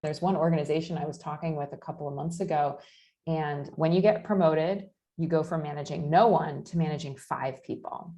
There's one organization I was talking with a couple of months ago, and when you get promoted, you go from managing no one to managing 5 people.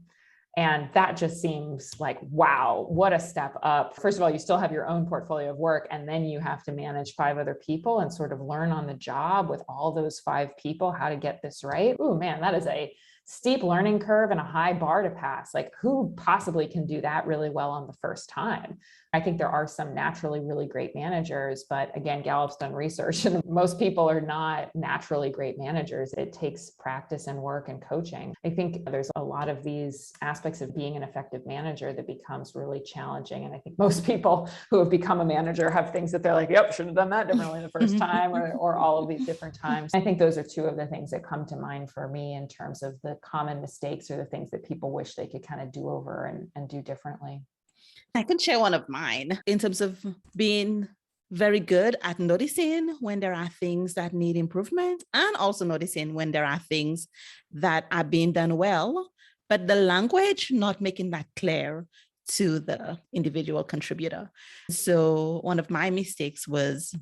And that just seems like, wow, what a step up. First of all, you still have your own portfolio of work, and then you have to manage 5 other people and sort of learn on the job with all those 5 people how to get this right. Ooh, man, that is a steep learning curve and a high bar to pass. Like, who possibly can do that really well on the first time? I think there are some naturally really great managers, but again, Gallup's done research and most people are not naturally great managers. It takes practice and work and coaching. I think there's a lot of these aspects of being an effective manager that becomes really challenging. And I think most people who have become a manager have things that they're like, yep, should have done that differently the first time or all of these different times. I think those are 2 of the things that come to mind for me in terms of the common mistakes or the things that people wish they could kind of do over and do differently. I can share one of mine in terms of being very good at noticing when there are things that need improvement and also noticing when there are things that are being done well, but the language not making that clear to the individual contributor. So one of my mistakes was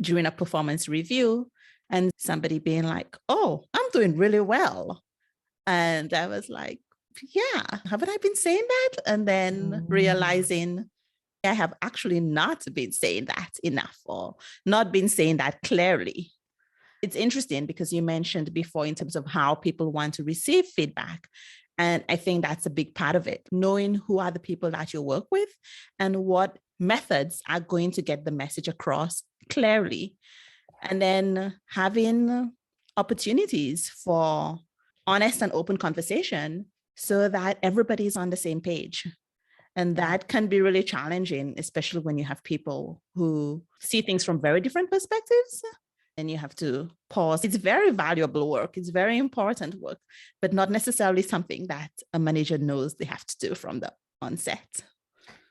during a performance review and somebody being like, oh, I'm doing really well. And I was like, yeah, haven't I been saying that? And then realizing I have actually not been saying that enough or not been saying that clearly. It's interesting because you mentioned before in terms of how people want to receive feedback. And I think that's a big part of it, knowing who are the people that you work with and what methods are going to get the message across clearly. And then having opportunities for honest and open conversation so that everybody's on the same page. And that can be really challenging, especially when you have people who see things from very different perspectives and you have to pause. It's very valuable work. It's very important work, but not necessarily something that a manager knows they have to do from the onset.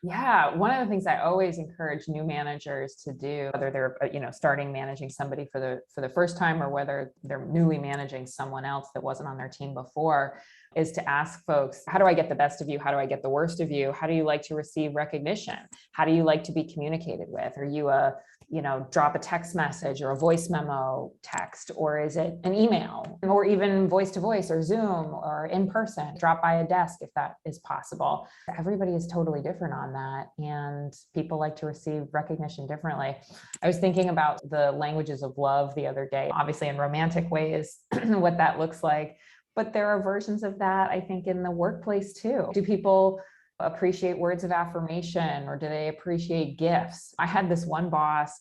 Yeah, one of the things I always encourage new managers to do, whether they're starting managing somebody for the first time or whether they're newly managing someone else that wasn't on their team before, is to ask folks, how do I get the best of you? How do I get the worst of you? How do you like to receive recognition? How do you like to be communicated with? Are you drop a text message or a voice memo text, or is it an email or even voice to voice or Zoom or in person? Drop by a desk if that is possible. Everybody is totally different on that, and people like to receive recognition differently. I was thinking about the languages of love the other day, obviously in romantic ways, what that looks like. But there are versions of that, I think, in the workplace too. Do people appreciate words of affirmation, or do they appreciate gifts? I had this one boss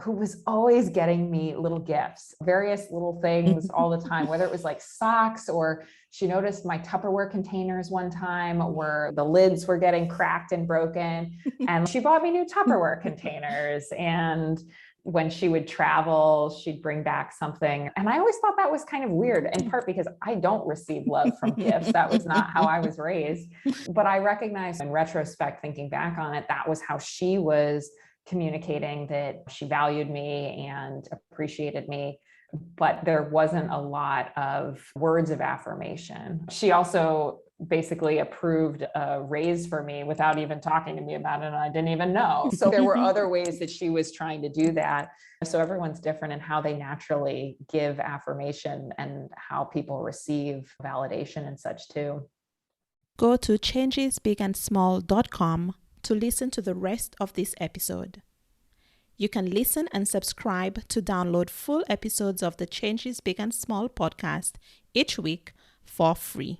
who was always getting me little gifts, various little things all the time, whether it was like socks, or she noticed my Tupperware containers one time where the lids were getting cracked and broken. And she bought me new Tupperware containers. And when she would travel, she'd bring back something. And I always thought that was kind of weird, in part because I don't receive love from gifts. That was not how I was raised. But I recognize in retrospect, thinking back on it, that was how she was communicating that she valued me and appreciated me. But there wasn't a lot of words of affirmation. She also basically approved a raise for me without even talking to me about it, and I didn't even know. So there were other ways that she was trying to do that. So everyone's different in how they naturally give affirmation and how people receive validation and such too. Go to changesbigandsmall.com to listen to the rest of this episode. You can listen and subscribe to download full episodes of the Changes Big and Small podcast each week for free.